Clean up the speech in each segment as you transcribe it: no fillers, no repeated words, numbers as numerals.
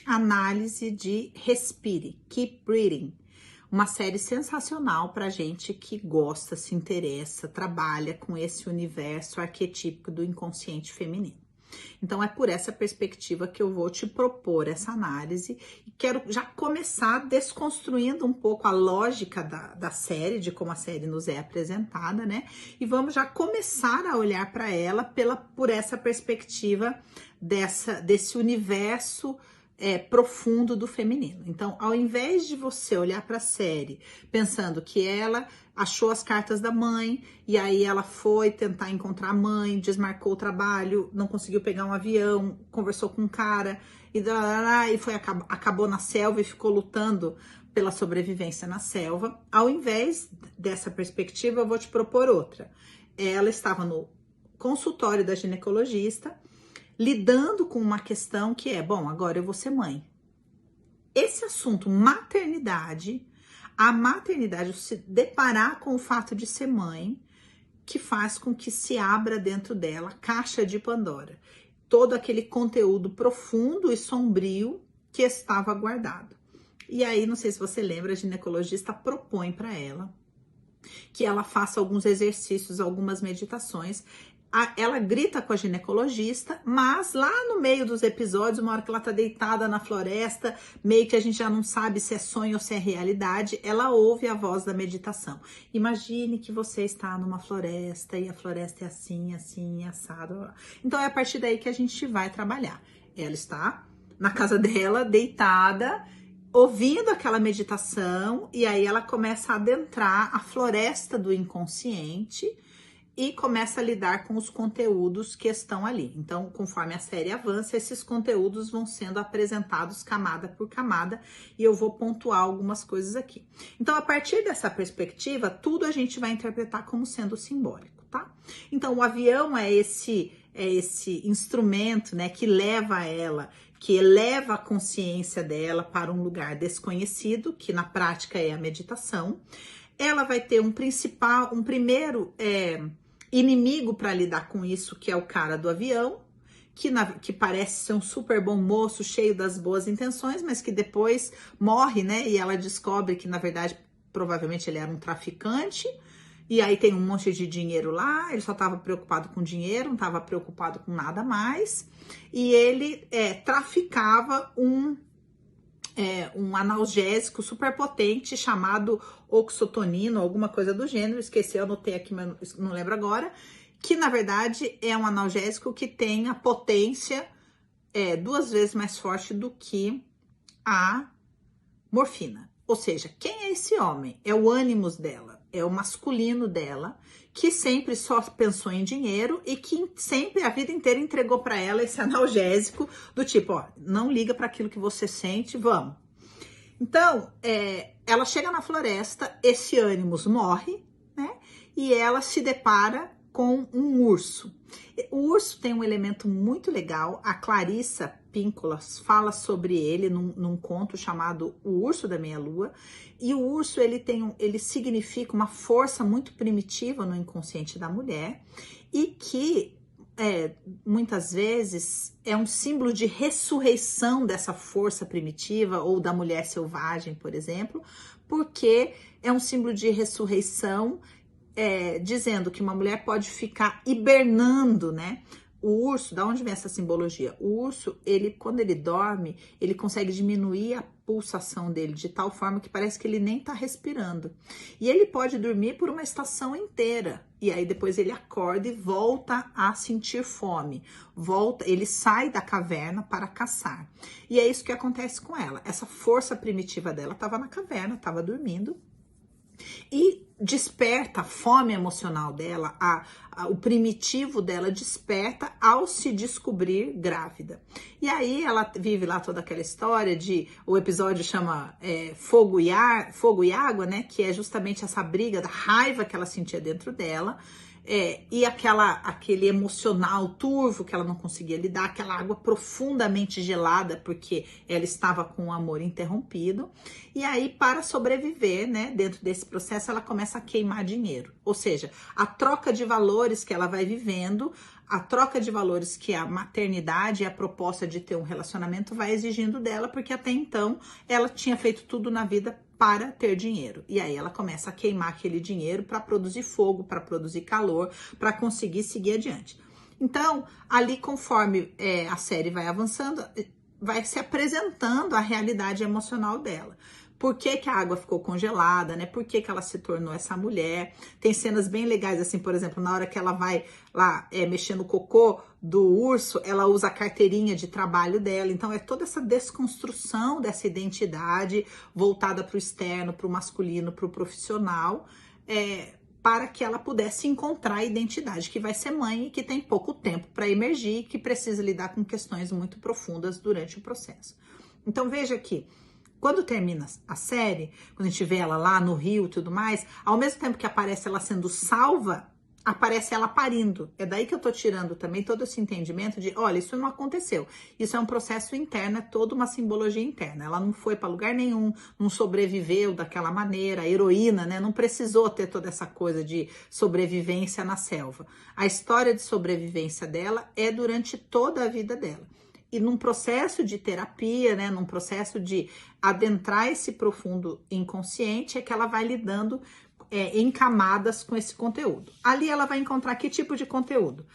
análise de Respire, Keep Breathing. Uma série sensacional para gente que gosta, se interessa, trabalha com esse universo arquetípico do inconsciente feminino. Então, é por essa perspectiva que eu vou te propor essa análise e quero já começar desconstruindo um pouco a lógica da série, de como a série nos é apresentada, né? E vamos já começar a olhar para ela por essa perspectiva desse universo profundo do feminino. Então, ao invés de você olhar para a série pensando que ela achou as cartas da mãe e aí ela foi tentar encontrar a mãe, desmarcou o trabalho, não conseguiu pegar um avião, conversou com um cara e foi, acabou na selva e ficou lutando pela sobrevivência na selva. Ao invés dessa perspectiva, eu vou te propor outra. Ela estava no consultório da ginecologista, lidando com uma questão que é, bom, agora eu vou ser mãe. Esse assunto, maternidade, a maternidade, se deparar com o fato de ser mãe, que faz com que se abra dentro dela a caixa de Pandora. Todo aquele conteúdo profundo e sombrio que estava guardado. E aí, não sei se você lembra, a ginecologista propõe para ela que ela faça alguns exercícios, algumas meditações. Ela grita com a ginecologista, mas lá no meio dos episódios, uma hora que ela tá deitada na floresta, meio que a gente já não sabe se é sonho ou se é realidade, ela ouve a voz da meditação. Imagine que você está numa floresta e a floresta é assim, assim, assado. Então é a partir daí que a gente vai trabalhar. Ela está na casa dela, deitada, ouvindo aquela meditação, e aí ela começa a adentrar a floresta do inconsciente e começa a lidar com os conteúdos que estão ali. Então, conforme a série avança, esses conteúdos vão sendo apresentados camada por camada e eu vou pontuar algumas coisas aqui. Então, a partir dessa perspectiva, tudo a gente vai interpretar como sendo simbólico, tá? Então, o avião é esse instrumento, né, que leva ela, que eleva a consciência dela para um lugar desconhecido, que na prática é a meditação. Ela vai ter um primeiro inimigo para lidar com isso, que é o cara do avião, que parece ser um super bom moço, cheio das boas intenções, mas que depois morre, né? E ela descobre que, na verdade, provavelmente ele era um traficante, e aí tem um monte de dinheiro lá, ele só estava preocupado com dinheiro, não estava preocupado com nada mais, e ele traficava um analgésico super potente chamado oxotonino, alguma coisa do gênero, esqueci, eu anotei aqui, mas não lembro agora, que na verdade é um analgésico que tem a potência 2 vezes mais forte do que a morfina. Ou seja, quem é esse homem? É o ânimos dela, é o masculino dela, que sempre só pensou em dinheiro e que sempre, a vida inteira, entregou para ela esse analgésico do tipo, ó, não liga para aquilo que você sente, vamos. Então, ela chega na floresta, esse ânimos morre, né? E ela se depara com um urso. O urso tem um elemento muito legal, a Clarissa Pinkola fala sobre ele num conto chamado O Urso da Meia-Lua, e o urso ele significa uma força muito primitiva no inconsciente da mulher e que muitas vezes é um símbolo de ressurreição dessa força primitiva ou da mulher selvagem, por exemplo, porque é um símbolo de ressurreição dizendo que uma mulher pode ficar hibernando, né? O urso, da onde vem essa simbologia? O urso, quando ele dorme, ele consegue diminuir a pulsação dele de tal forma que parece que ele nem tá respirando. E ele pode dormir por uma estação inteira. E aí depois ele acorda e volta a sentir fome. Ele sai da caverna para caçar. E é isso que acontece com ela. Essa força primitiva dela estava na caverna, estava dormindo. E desperta a fome emocional dela, o primitivo dela desperta ao se descobrir grávida. E aí ela vive lá toda aquela história o episódio chama Fogo e Água, né? Que é justamente essa briga da raiva que ela sentia dentro dela. e aquele emocional turvo que ela não conseguia lidar, aquela água profundamente gelada, porque ela estava com o amor interrompido. E aí, para sobreviver, né, dentro desse processo, ela começa a queimar dinheiro. Ou seja, a troca de valores que ela vai vivendo, a troca de valores que a maternidade e a proposta de ter um relacionamento vai exigindo dela, porque até então ela tinha feito tudo na vida para ter dinheiro. E aí ela começa a queimar aquele dinheiro para produzir fogo, para produzir calor, para conseguir seguir adiante. Então, ali conforme a série vai avançando, vai se apresentando a realidade emocional dela. Por que que a água ficou congelada, né? Por que que ela se tornou essa mulher? Tem cenas bem legais, assim, por exemplo, na hora que ela vai lá mexer no cocô do urso, ela usa a carteirinha de trabalho dela. Então, é toda essa desconstrução dessa identidade voltada para o externo, para o masculino, para o profissional, para que ela pudesse encontrar a identidade que vai ser mãe e que tem pouco tempo para emergir, que precisa lidar com questões muito profundas durante o processo. Então, veja aqui. Quando termina a série, quando a gente vê ela lá no rio e tudo mais, ao mesmo tempo que aparece ela sendo salva, aparece ela parindo. É daí que eu tô tirando também todo esse entendimento de, olha, isso não aconteceu. Isso é um processo interno, é toda uma simbologia interna. Ela não foi para lugar nenhum, não sobreviveu daquela maneira, a heroína, né? Não precisou ter toda essa coisa de sobrevivência na selva. A história de sobrevivência dela é durante toda a vida dela. E num processo de terapia, né, num processo de adentrar esse profundo inconsciente, é que ela vai lidando em camadas com esse conteúdo. Ali ela vai encontrar que tipo de conteúdo?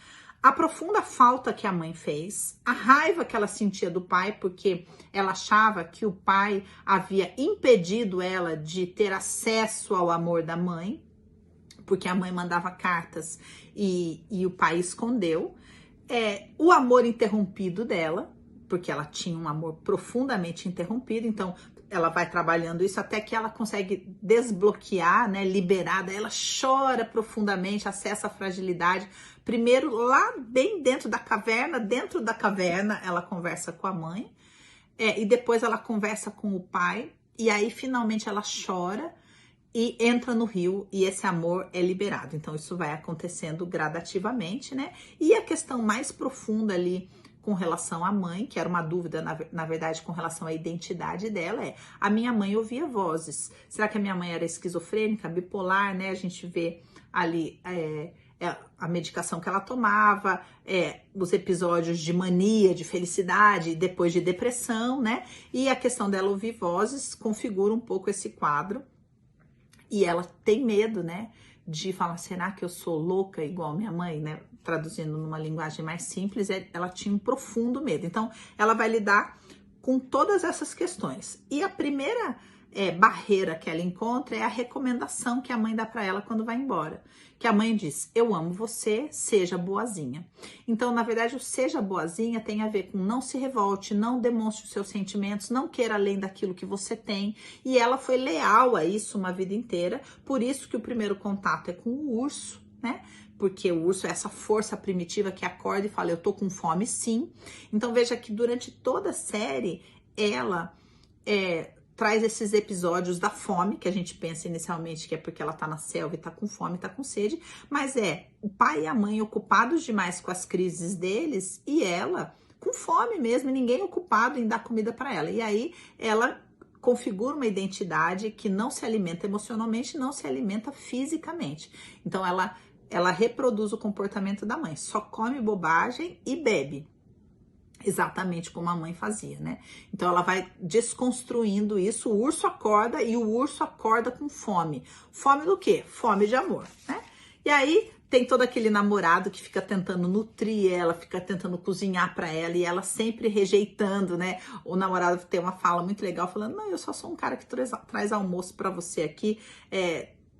A profunda falta que a mãe fez, a raiva que ela sentia do pai, porque ela achava que o pai havia impedido ela de ter acesso ao amor da mãe, porque a mãe mandava cartas e o pai escondeu. O amor interrompido dela, porque ela tinha um amor profundamente interrompido, então ela vai trabalhando isso até que ela consegue desbloquear, né, liberar, daí ela chora profundamente, acessa a fragilidade, primeiro lá bem dentro da caverna ela conversa com a mãe, e depois ela conversa com o pai, e aí finalmente ela chora, e entra no rio e esse amor é liberado. Então isso vai acontecendo gradativamente, né? E a questão mais profunda ali com relação à mãe, que era uma dúvida, na verdade, com relação à identidade dela, a minha mãe ouvia vozes. Será que a minha mãe era esquizofrênica, bipolar, né? A gente vê ali a medicação que ela tomava, os episódios de mania, de felicidade, depois de depressão, né? E a questão dela ouvir vozes configura um pouco esse quadro. E ela tem medo, né, de falar, será que eu sou louca igual minha mãe, né? Traduzindo numa linguagem mais simples, ela tinha um profundo medo. Então, ela vai lidar com todas essas questões. E a primeira barreira que ela encontra é a recomendação que a mãe dá para ela quando vai embora. Que a mãe diz, eu amo você, seja boazinha. Então, na verdade, o seja boazinha tem a ver com não se revolte, não demonstre os seus sentimentos, não queira além daquilo que você tem. E ela foi leal a isso uma vida inteira, por isso que o primeiro contato é com o urso, né? Porque o urso é essa força primitiva que acorda e fala, eu tô com fome sim. Então, veja que durante toda a série, ela traz esses episódios da fome, que a gente pensa inicialmente que é porque ela tá na selva e tá com fome, tá com sede, mas o pai e a mãe ocupados demais com as crises deles e ela com fome mesmo, e ninguém ocupado em dar comida para ela. E aí ela configura uma identidade que não se alimenta emocionalmente, não se alimenta fisicamente. Então ela reproduz o comportamento da mãe, só come bobagem e bebe. Exatamente como a mãe fazia, né? Então ela vai desconstruindo isso, o urso acorda e o urso acorda com fome. Fome do quê? Fome de amor, né? E aí tem todo aquele namorado que fica tentando nutrir ela, fica tentando cozinhar para ela e ela sempre rejeitando, né? O namorado tem uma fala muito legal falando, não, eu só sou um cara que traz almoço para você aqui,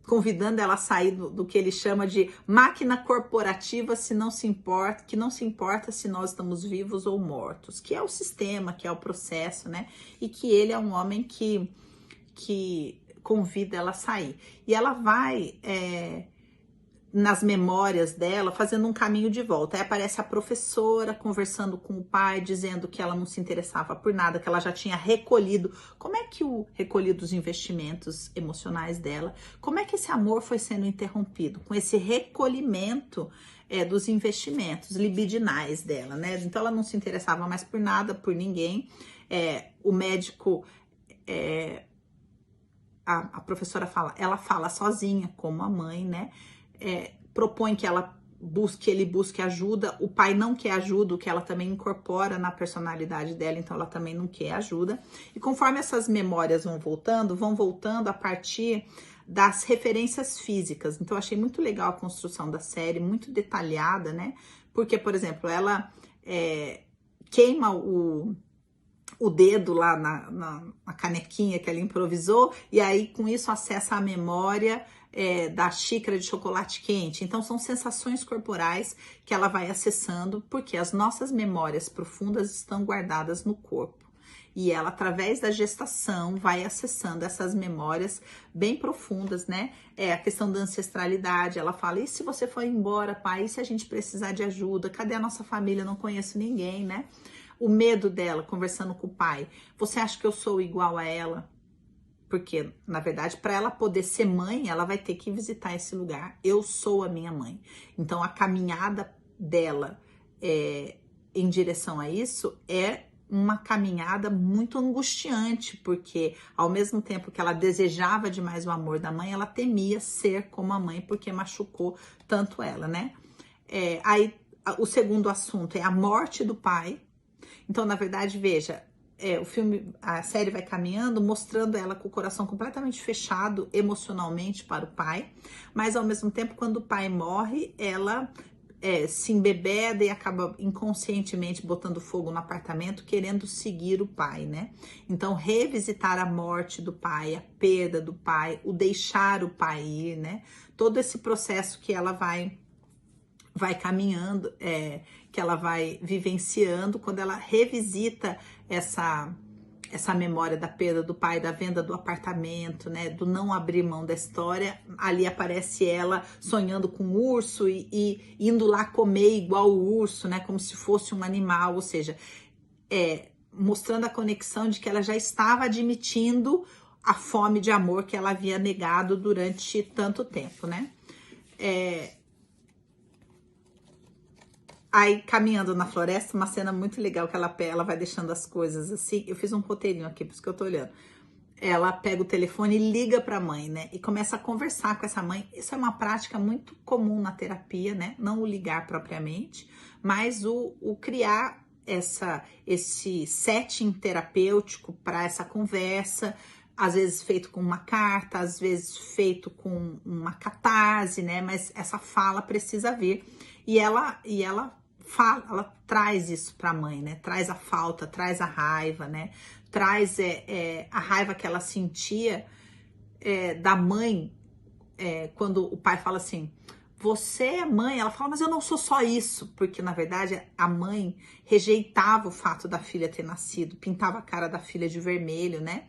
convidando ela a sair do que ele chama de máquina corporativa que não se importa se nós estamos vivos ou mortos, que é o sistema, que é o processo, né? E que ele é um homem que convida ela a sair. E ela vai nas memórias dela, fazendo um caminho de volta. Aí aparece a professora conversando com o pai, dizendo que ela não se interessava por nada, que ela já tinha recolhido. Como é que o recolhido os investimentos emocionais dela? Como é que esse amor foi sendo interrompido? Com esse recolhimento dos investimentos libidinais dela, né? Então ela não se interessava mais por nada, por ninguém. O médico... A professora fala, ela fala sozinha, como a mãe, né? Propõe que ele busque ajuda, o pai não quer ajuda, o que ela também incorpora na personalidade dela, então ela também não quer ajuda. E conforme essas memórias vão voltando a partir das referências físicas. Então eu achei muito legal a construção da série, muito detalhada, né? Porque, por exemplo, ela queima o dedo lá na canequinha que ela improvisou, e aí com isso acessa a memória da xícara de chocolate quente. Então são sensações corporais que ela vai acessando, porque as nossas memórias profundas estão guardadas no corpo. E ela, através da gestação, vai acessando essas memórias bem profundas, né? A questão da ancestralidade. Ela fala, e se você for embora, pai? E se a gente precisar de ajuda? Cadê a nossa família? Eu não conheço ninguém, né? O medo dela, conversando com o pai. Você acha que eu sou igual a ela? Porque, na verdade, para ela poder ser mãe, ela vai ter que visitar esse lugar. Eu sou a minha mãe. Então, a caminhada dela em direção a isso é uma caminhada muito angustiante, porque ao mesmo tempo que ela desejava demais o amor da mãe, ela temia ser como a mãe, porque machucou tanto ela, né? Aí, o segundo assunto é a morte do pai. Então, na verdade, veja, a série vai caminhando, mostrando ela com o coração completamente fechado emocionalmente para o pai, mas ao mesmo tempo, quando o pai morre, ela se embebeda e acaba inconscientemente botando fogo no apartamento, querendo seguir o pai, né? Então, revisitar a morte do pai, a perda do pai, o deixar o pai ir, né? Todo esse processo que ela vai caminhando, que ela vai vivenciando quando ela revisita essa memória da perda do pai, da venda do apartamento, né, do não abrir mão da história. Ali aparece ela sonhando com o urso e indo lá comer igual o urso, né, como se fosse um animal, ou seja, mostrando a conexão de que ela já estava admitindo a fome de amor que ela havia negado durante tanto tempo, né. Aí, caminhando na floresta, uma cena muito legal que ela vai deixando as coisas assim. Eu fiz um roteirinho aqui, por isso que eu tô olhando. Ela pega o telefone e liga pra mãe, né? E começa a conversar com essa mãe. Isso é uma prática muito comum na terapia, né? Não o ligar propriamente, mas o criar esse setting terapêutico para essa conversa. Às vezes feito com uma carta, às vezes feito com uma catarse, né? Mas essa fala precisa vir. E ela traz isso para a mãe, né? Traz a falta, traz a raiva, né? Traz a raiva que ela sentia da mãe quando o pai fala assim, você é mãe? Ela fala, mas eu não sou só isso, porque na verdade a mãe rejeitava o fato da filha ter nascido, pintava a cara da filha de vermelho, né?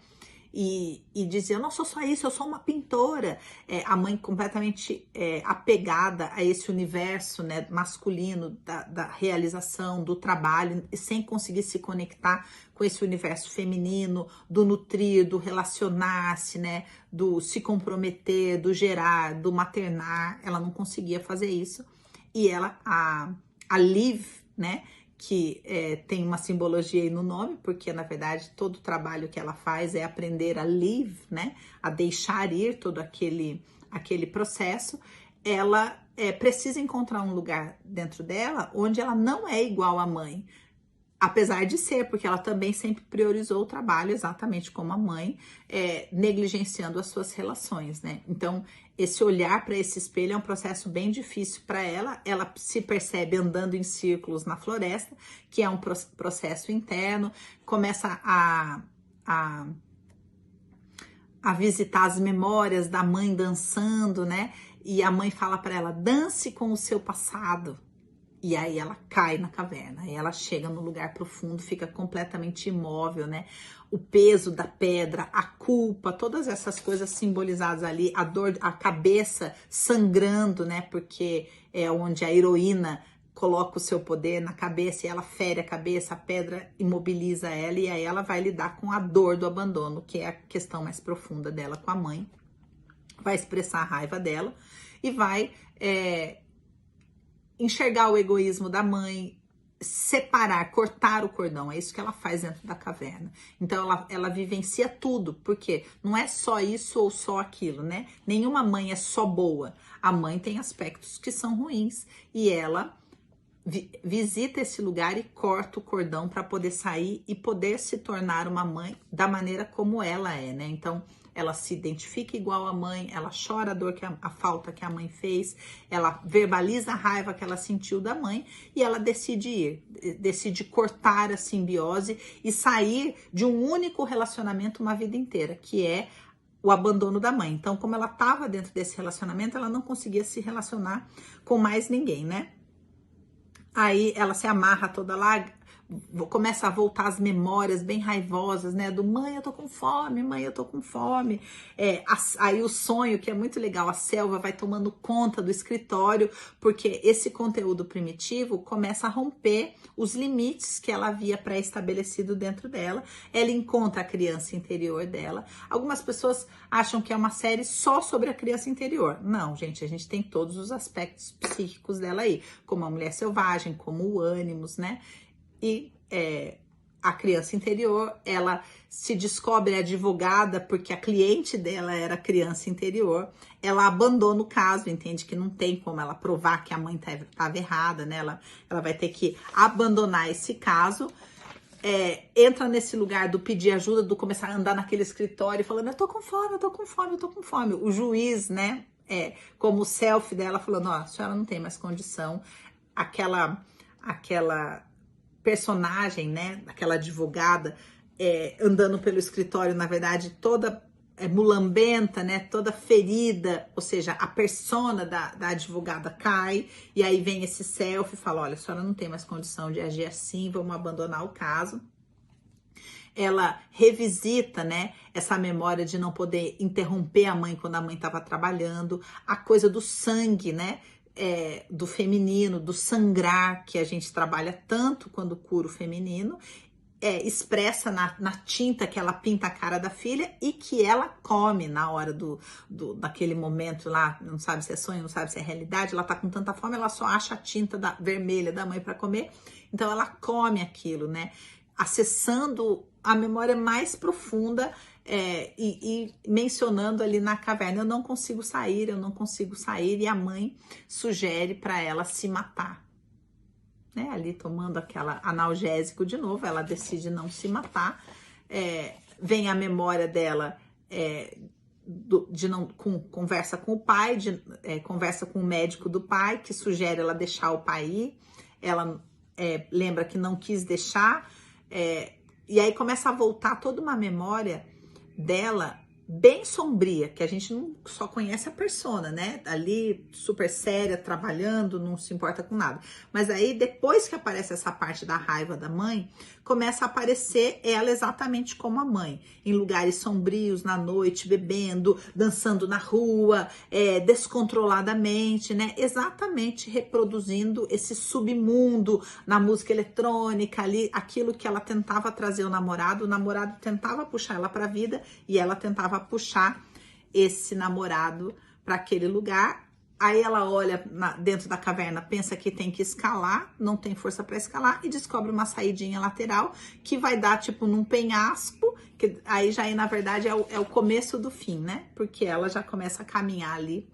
E dizia, eu não sou só isso, eu sou uma pintora. A mãe completamente apegada a esse universo, né, masculino da realização, do trabalho, e sem conseguir se conectar com esse universo feminino, do nutrir, do relacionar-se, né, do se comprometer, do gerar, do maternar. Ela não conseguia fazer isso. E ela, a Liv, né, que tem uma simbologia aí no nome, porque na verdade todo o trabalho que ela faz é aprender a live, né, a deixar ir todo aquele processo. Ela precisa encontrar um lugar dentro dela onde ela não é igual à mãe, apesar de ser, porque ela também sempre priorizou o trabalho exatamente como a mãe, negligenciando as suas relações, né? Então, esse olhar para esse espelho é um processo bem difícil para ela. Ela se percebe andando em círculos na floresta, que é um processo interno, começa a visitar as memórias da mãe dançando, né? E a mãe fala para ela, dance com o seu passado. E aí ela cai na caverna, aí ela chega no lugar profundo, fica completamente imóvel, né? O peso da pedra, a culpa, todas essas coisas simbolizadas ali, a dor, a cabeça sangrando, né? Porque é onde a heroína coloca o seu poder na cabeça e ela fere a cabeça, a pedra imobiliza ela e aí ela vai lidar com a dor do abandono, que é a questão mais profunda dela com a mãe. Vai expressar a raiva dela e vai enxergar o egoísmo da mãe, separar, cortar o cordão, é isso que ela faz dentro da caverna. Então ela vivencia tudo, porque não é só isso ou só aquilo, né? Nenhuma mãe é só boa, a mãe tem aspectos que são ruins e ela visita esse lugar e corta o cordão para poder sair e poder se tornar uma mãe da maneira como ela é, né? Então ela se identifica igual à mãe, ela chora a dor, a falta que a mãe fez, ela verbaliza a raiva que ela sentiu da mãe e ela decide cortar a simbiose e sair de um único relacionamento uma vida inteira, que é o abandono da mãe. Então, como ela estava dentro desse relacionamento, ela não conseguia se relacionar com mais ninguém, né? Aí ela se amarra toda lá, começa a voltar as memórias bem raivosas, né? Do mãe, eu tô com fome, mãe, eu tô com fome. Aí o sonho, que é muito legal, a selva vai tomando conta do escritório, porque esse conteúdo primitivo começa a romper os limites que ela havia pré-estabelecido dentro dela. Ela encontra a criança interior dela. Algumas pessoas acham que é uma série só sobre a criança interior. Não, gente, a gente tem todos os aspectos psíquicos dela aí, como a mulher selvagem, como o ânimos, né? E a criança interior, ela se descobre advogada porque a cliente dela era a criança interior. Ela abandona o caso, entende que não tem como ela provar que a mãe estava errada, né? Ela vai ter que abandonar esse caso. Entra nesse lugar do pedir ajuda, do começar a andar naquele escritório falando, eu tô com fome, eu tô com fome, eu tô com fome. O juiz, né? Como o self dela falando, ó, a senhora não tem mais condição. Aquela personagem, né, aquela advogada andando pelo escritório, na verdade, toda mulambenta, né, toda ferida, ou seja, a persona da advogada cai, e aí vem esse self e fala, olha, a senhora não tem mais condição de agir assim, vamos abandonar o caso. Ela revisita, né, essa memória de não poder interromper a mãe quando a mãe estava trabalhando, a coisa do sangue, né, do feminino, do sangrar, que a gente trabalha tanto quando cura o feminino, expressa na tinta que ela pinta a cara da filha e que ela come na hora daquele momento lá, não sabe se é sonho, não sabe se é realidade, ela tá com tanta fome, ela só acha a tinta vermelha da mãe para comer, então ela come aquilo, né, acessando a memória mais profunda e mencionando ali na caverna, eu não consigo sair, e a mãe sugere para ela se matar, né? Ali tomando aquela analgésico de novo, ela decide não se matar, vem a memória dela conversa com o pai, conversa com o médico do pai, que sugere ela deixar o pai ir, ela lembra que não quis deixar, e aí começa a voltar toda uma memória dela bem sombria, que a gente não só conhece a persona, né? Ali super séria, trabalhando, não se importa com nada. Mas aí depois que aparece essa parte da raiva da mãe, começa a aparecer ela exatamente como a mãe, em lugares sombrios, na noite, bebendo, dançando na rua, descontroladamente, né? Exatamente reproduzindo esse submundo na música eletrônica ali, aquilo que ela tentava trazer o namorado tentava puxar ela para a vida e ela tentava puxar esse namorado para aquele lugar. Aí ela olha dentro da caverna, pensa que tem que escalar, não tem força para escalar e descobre uma saidinha lateral que vai dar tipo num penhasco, que aí já na verdade é o começo do fim, né? Porque ela já começa a caminhar ali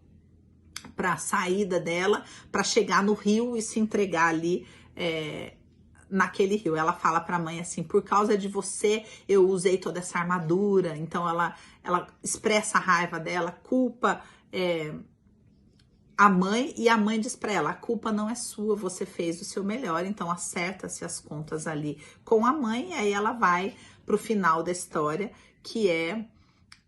para a saída dela, para chegar no rio e se entregar ali naquele rio. Ela fala para a mãe assim, por causa de você eu usei toda essa armadura. Então ela expressa a raiva dela, culpa a mãe, e a mãe diz para ela, a culpa não é sua, você fez o seu melhor, então acerta-se as contas ali com a mãe, e aí ela vai pro final da história, que é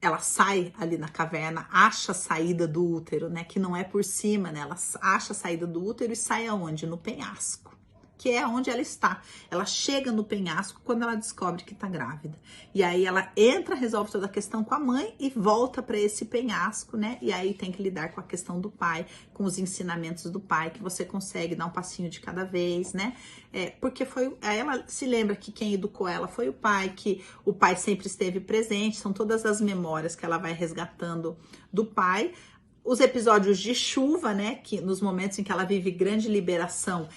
ela sai ali na caverna, acha a saída do útero, né? Que não é por cima, né? Ela acha a saída do útero e sai aonde? No penhasco, que é onde ela está. Ela chega no penhasco quando ela descobre que tá grávida. E aí ela entra, resolve toda a questão com a mãe e volta para esse penhasco, né? E aí tem que lidar com a questão do pai, com os ensinamentos do pai, que você consegue dar um passinho de cada vez, né? Porque aí ela se lembra que quem educou ela foi o pai, que o pai sempre esteve presente, são todas as memórias que ela vai resgatando do pai. Os episódios de chuva, né? Que nos momentos em que ela vive grande liberação,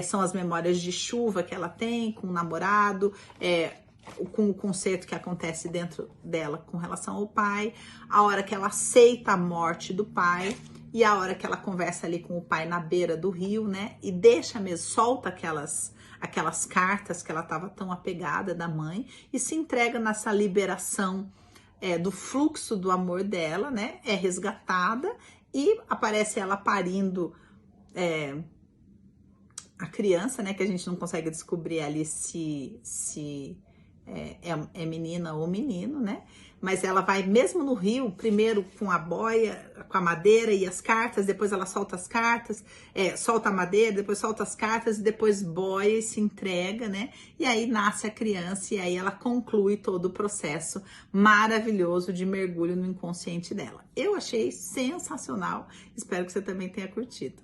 são as memórias de chuva que ela tem com o namorado, com o conceito que acontece dentro dela com relação ao pai, a hora que ela aceita a morte do pai e a hora que ela conversa ali com o pai na beira do rio, né? E deixa mesmo, solta aquelas cartas que ela estava tão apegada da mãe e se entrega nessa liberação do fluxo do amor dela, né? É resgatada e aparece ela parindo a criança, né, que a gente não consegue descobrir ali se é menina ou menino, né, mas ela vai mesmo no rio, primeiro com a boia, com a madeira e as cartas, depois ela solta as cartas, solta a madeira, depois solta as cartas, e depois boia e se entrega, né, e aí nasce a criança e aí ela conclui todo o processo maravilhoso de mergulho no inconsciente dela. Eu achei sensacional, espero que você também tenha curtido.